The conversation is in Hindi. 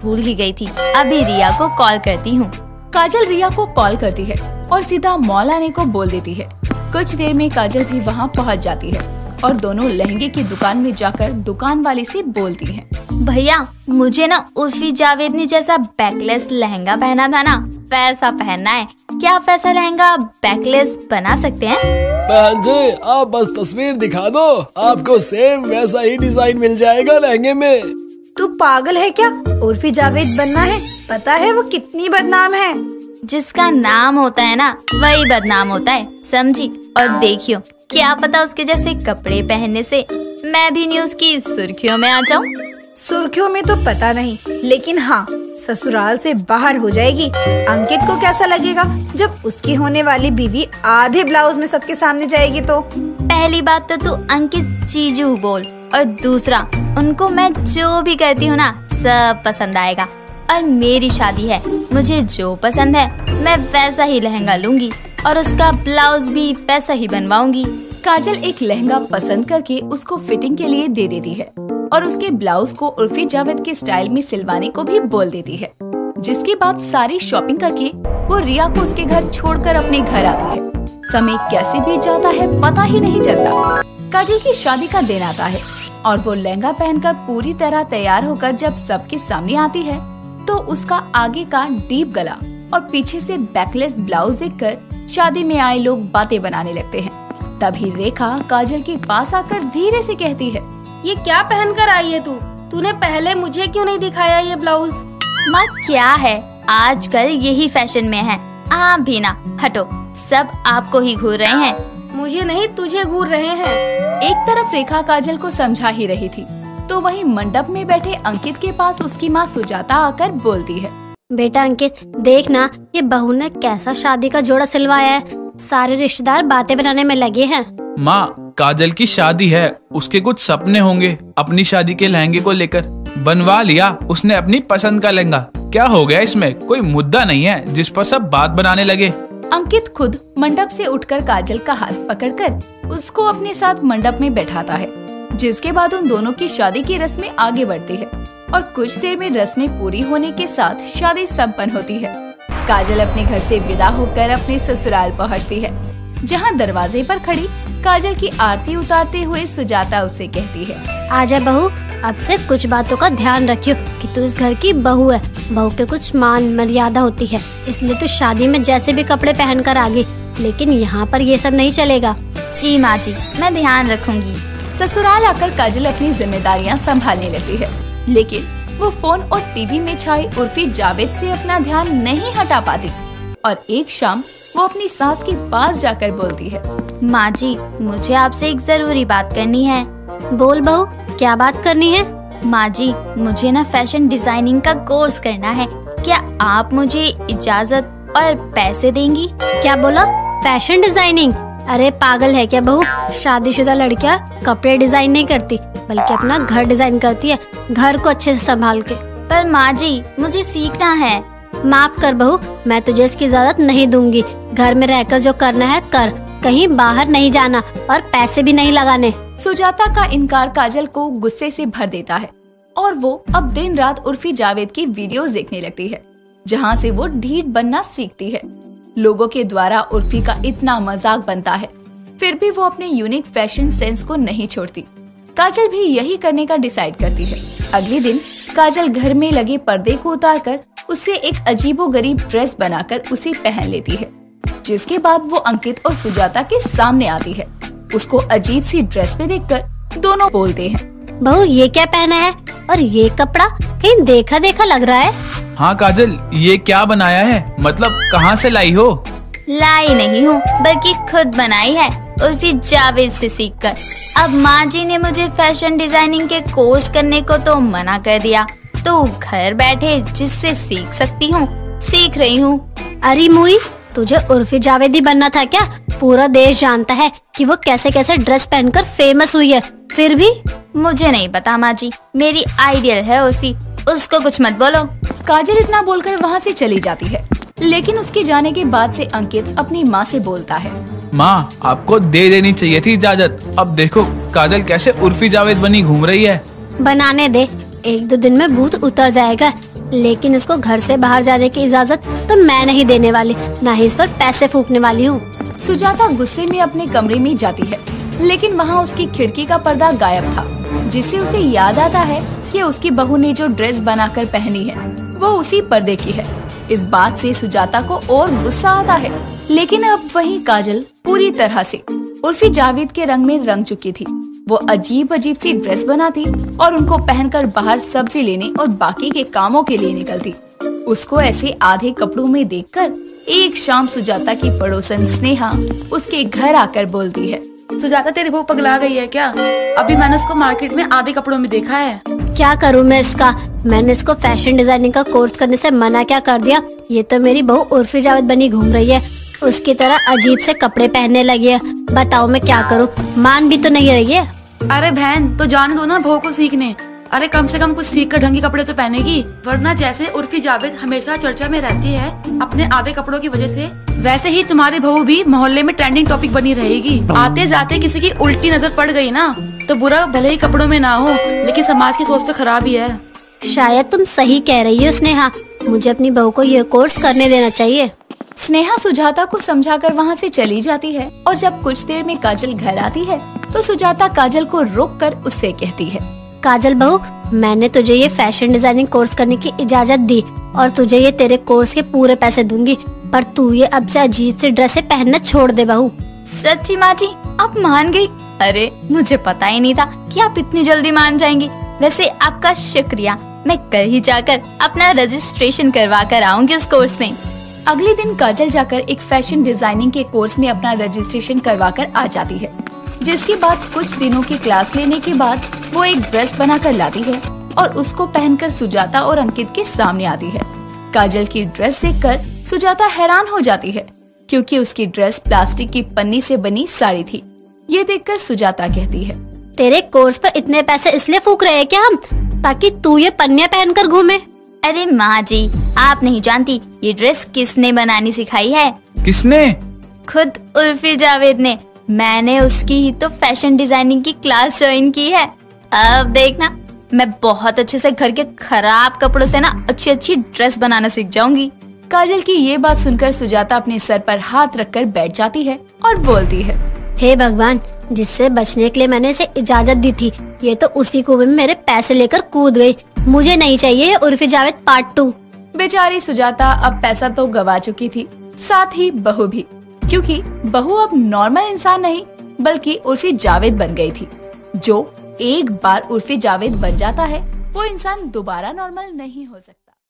भूल ही गई थी। अभी रिया को कॉल करती हूँ। काजल रिया को कॉल करती है और सीधा मॉल आने को बोल देती है। कुछ देर में काजल भी वहाँ पहुँच जाती है और दोनों लहंगे की दुकान में जाकर दुकान वाले से बोलती हैं, भैया मुझे ना उर्फी जावेद ने जैसा बैकलेस लहंगा पहना था ना, वैसा पहनना है। क्या आप वैसा लहंगा बैकलेस बना सकते हैं? बहन जी, आप बस तस्वीर दिखा दो, आपको सेम वैसा ही डिजाइन मिल जाएगा लहंगे में। तू पागल है क्या? उर्फी जावेद बनना है? पता है वो कितनी बदनाम है। जिसका नाम होता है ना वही बदनाम होता है, समझी? और देखियो, क्या पता उसके जैसे कपड़े पहनने से मैं भी न्यूज की सुर्खियों में आ जाऊं। सुर्खियों में तो पता नहीं, लेकिन हाँ ससुराल से बाहर हो जाएगी। अंकित को कैसा लगेगा जब उसकी होने वाली बीवी आधे ब्लाउज में सबके सामने जाएगी तो? पहली बात तो तू अंकित जीजू बोल, और दूसरा उनको मैं जो भी कहती हूँ ना सब पसंद आएगा। और मेरी शादी है, मुझे जो पसंद है मैं वैसा ही लहंगा लूंगी और उसका ब्लाउज भी वैसा ही बनवाऊंगी। काजल एक लहंगा पसंद करके उसको फिटिंग के लिए दे देती है और उसके ब्लाउज को उर्फी जावेद के स्टाइल में सिलवाने को भी बोल देती है। जिसके बाद सारी शॉपिंग करके वो रिया को उसके घर छोड़कर अपने घर आती है। समय कैसे बीत जाता है पता ही नहीं चलता। काजल की शादी का दिन आता है और वो लहंगा पहनकर पूरी तरह तैयार होकर जब सबके सामने आती है तो उसका आगे का डीप गला और पीछे से बैकलेस ब्लाउज देखकर शादी में आए लोग बातें बनाने लगते हैं। तभी रेखा काजल के पास आकर धीरे से कहती है, ये क्या पहनकर आई है तू? तूने पहले मुझे क्यों नहीं दिखाया ये ब्लाउज? माँ क्या है, आजकल यही फैशन में है। आप भी ना हटो, सब आपको ही घूर रहे हैं। मुझे नहीं तुझे घूर रहे हैं। एक तरफ रेखा काजल को समझा ही रही थी तो वहीं मंडप में बैठे अंकित के पास उसकी माँ सुजाता आकर बोलती है, बेटा अंकित देख ना, ये बहू ने कैसा शादी का जोड़ा सिलवाया है। सारे रिश्तेदार बातें बनाने में लगे हैं। माँ काजल की शादी है, उसके कुछ सपने होंगे अपनी शादी के लहंगे को लेकर। बनवा लिया उसने अपनी पसंद का लहंगा, क्या हो गया इसमें? कोई मुद्दा नहीं है जिस पर सब बात बनाने लगे। अंकित खुद मंडप से उठकर काजल का हाथ पकड़कर उसको अपने साथ मंडप में बैठाता है। जिसके बाद उन दोनों की शादी की रस्में आगे बढ़ती है और कुछ देर में रस्में पूरी होने के साथ शादी संपन्न होती है। काजल अपने घर से विदा होकर अपने ससुराल पहुंचती है, जहां दरवाजे पर खड़ी काजल की आरती उतारते हुए सुजाता उससे कहती है, आजा बहू, अब से कुछ बातों का ध्यान रखियो कि तू इस घर की बहू है। बहू के कुछ मान मर्यादा होती है, इसलिए तू शादी में जैसे भी कपड़े पहन कर आ गई, लेकिन यहाँ पर ये सब नहीं चलेगा। जी माँ जी, मैं ध्यान रखूंगी। ससुराल आकर काजल अपनी जिम्मेदारियां संभालने लगती है, लेकिन वो फोन और टीवी में छाई उर्फी जावेद से अपना ध्यान नहीं हटा पाती और एक शाम वो अपनी सास के पास जाकर बोलती है, माँ जी मुझे आपसे एक जरूरी बात करनी है। बोल बहू, क्या बात करनी है? माँ जी मुझे ना फैशन डिजाइनिंग का कोर्स करना है, क्या आप मुझे इजाजत और पैसे देंगी? क्या बोला? Fashion designing? अरे पागल है क्या बहू? शादीशुदा लड़कियां कपड़े डिजाइन नहीं करती, बल्कि अपना घर डिजाइन करती है, घर को अच्छे से संभाल के। पर माँ जी मुझे सीखना है। माफ कर बहू, मैं तुझे इसकी इजाजत नहीं दूंगी। घर में रहकर जो करना है कर, कहीं बाहर नहीं जाना और पैसे भी नहीं लगाने। सुजाता का इनकार काजल को गुस्से से भर देता है और वो अब दिन रात उर्फी जावेद की वीडियोस देखने लगती है, जहाँ से वो ढीठ बनना सीखती है। लोगों के द्वारा उर्फी का इतना मजाक बनता है, फिर भी वो अपने यूनिक फैशन सेंस को नहीं छोड़ती। काजल भी यही करने का डिसाइड करती है। अगले दिन काजल घर में लगे पर्दे को उतारकर उसे एक अजीबोगरीब ड्रेस बनाकर उसे पहन लेती है, जिसके बाद वो अंकित और सुजाता के सामने आती है। उसको अजीब सी ड्रेस में देखकर दोनों बोलते हैं, बहू ये क्या पहना है और ये कपड़ा कहीं देखा देखा लग रहा है। हाँ काजल, ये क्या बनाया है? मतलब कहाँ से लाई हो? लाई नहीं हूँ, बल्कि खुद बनाई है उर्फी जावेद से सीखकर। अब माँ जी ने मुझे फैशन डिजाइनिंग के कोर्स करने को तो मना कर दिया, तो घर बैठे जिससे सीख सकती हूँ सीख रही हूँ। अरे मुई, तुझे उर्फी जावेदी बनना था क्या? पूरा देश जानता है कि वो कैसे कैसे ड्रेस पहनकर फेमस हुई है, फिर भी। मुझे नहीं पता माँ जी, मेरी आइडियल है उर्फी, उसको कुछ मत बोलो। काजल इतना बोलकर वहाँ से चली जाती है, लेकिन उसके जाने के बाद से अंकित अपनी माँ से बोलता है, माँ आपको दे देनी चाहिए थी इजाजत। अब देखो काजल कैसे उर्फी जावेद बनी घूम रही है। बनाने दे, एक दो दिन में भूत उतर जाएगा। लेकिन इसको घर से बाहर जाने की इजाजत तो मैं नहीं देने वाली, ना ही इस पर पैसे फूकने वाली हूँ। सुजाता गुस्से में अपने कमरे में जाती है, लेकिन वहाँ उसकी खिड़की का पर्दा गायब था, जिससे उसे याद आता है कि उसकी बहू ने जो ड्रेस बनाकर पहनी है वो उसी पर्दे की है। इस बात से सुजाता को और गुस्सा आता है, लेकिन अब वही काजल पूरी तरह से उर्फी जावेद के रंग में रंग चुकी थी। वो अजीब अजीब सी ड्रेस बनाती और उनको पहनकर बाहर सब्जी लेने और बाकी के कामों के लिए निकलती। उसको ऐसे आधे कपड़ों में देखकर एक शाम सुजाता की पड़ोसन स्नेहा उसके घर आकर बोलती है, सुजाता तेरी बहू पगला गई है क्या? अभी मैंने उसको मार्केट में आधे कपड़ों में देखा है। क्या करूँ मैं इसका? मैंने इसको फैशन डिजाइनिंग का कोर्स करने से मना क्या कर दिया? ये तो मेरी बहू उर्फी जावेद बनी घूम रही है, उसकी तरह अजीब से कपड़े पहनने लगी है। बताओ मैं क्या करूँ? मान भी तो नहीं रही है। अरे बहन, तो जाने दो ना बहू को सीखने। अरे कम से कम कुछ सीख कर ढंगी कपड़े तो पहनेगी, वरना जैसे उर्फी जावेद हमेशा चर्चा में रहती है अपने आधे कपड़ों की वजह से, वैसे ही तुम्हारी बहू भी मोहल्ले में ट्रेंडिंग टॉपिक बनी रहेगी। आते जाते किसी की उल्टी नजर पड़ गई ना तो बुरा भले ही कपड़ों में ना हो, लेकिन समाज की सोच तो खराब ही है। शायद तुम सही कह रही हो स्नेहा, मुझे अपनी बहू को ये कोर्स करने देना चाहिए। स्नेहा सुजाता को समझाकर वहाँ से चली जाती है और जब कुछ देर में काजल घर आती है तो सुजाता काजल को रोककर उससे कहती है, काजल बहू, मैंने तुझे ये फैशन डिजाइनिंग कोर्स करने की इजाजत दी और तुझे ये तेरे कोर्स के पूरे पैसे दूंगी, पर तू ये अब से अजीब सी ड्रेसें पहनना छोड़ दे बहू। सच्ची माँ जी, आप मान गई? अरे मुझे पता ही नहीं था कि आप इतनी जल्दी मान जाएंगी। वैसे आपका शुक्रिया, मैं कल ही जाकर अपना रजिस्ट्रेशन करवा कर आऊंगी उस कोर्स में। अगले दिन काजल जाकर एक फैशन डिजाइनिंग के कोर्स में अपना रजिस्ट्रेशन करवा कर आ जाती है, जिसके बाद कुछ दिनों की क्लास लेने के बाद वो एक ड्रेस बनाकर लाती है और उसको पहनकर सुजाता और अंकित के सामने आती है। काजल की ड्रेस देखकर सुजाता हैरान हो जाती है, क्योंकि उसकी ड्रेस प्लास्टिक की पन्नी से बनी साड़ी थी। ये देखकर सुजाता कहती है, तेरे कोर्स पर इतने पैसे इसलिए फूक रहे हैं क्या हम, ताकि तू ये पन्नियां पहनकर घूमे? अरे माँ जी, आप नहीं जानती ये ड्रेस किसने बनानी सिखाई है? किसने? खुद उर्फी जावेद ने। मैंने उसकी ही तो फैशन डिजाइनिंग की क्लास ज्वाइन की है। अब देखना, मैं बहुत अच्छे से घर के खराब कपड़ों से ना अच्छी अच्छी ड्रेस बनाना सीख जाऊंगी। काजल की ये बात सुनकर सुजाता अपने सर पर हाथ रखकर बैठ जाती है और बोलती है, हे भगवान, जिससे बचने के लिए मैंने इसे इजाजत दी थी, ये तो उसी कुएं में मेरे पैसे लेकर कूद गई। मुझे नहीं चाहिए उर्फी जावेद पार्ट 2। बेचारी सुजाता अब पैसा तो गवा चुकी थी, साथ ही बहू भी, क्योंकि बहू अब नॉर्मल इंसान नहीं बल्कि उर्फी जावेद बन गई थी। जो एक बार उर्फी जावेद बन जाता है वो इंसान दोबारा नॉर्मल नहीं हो सकता।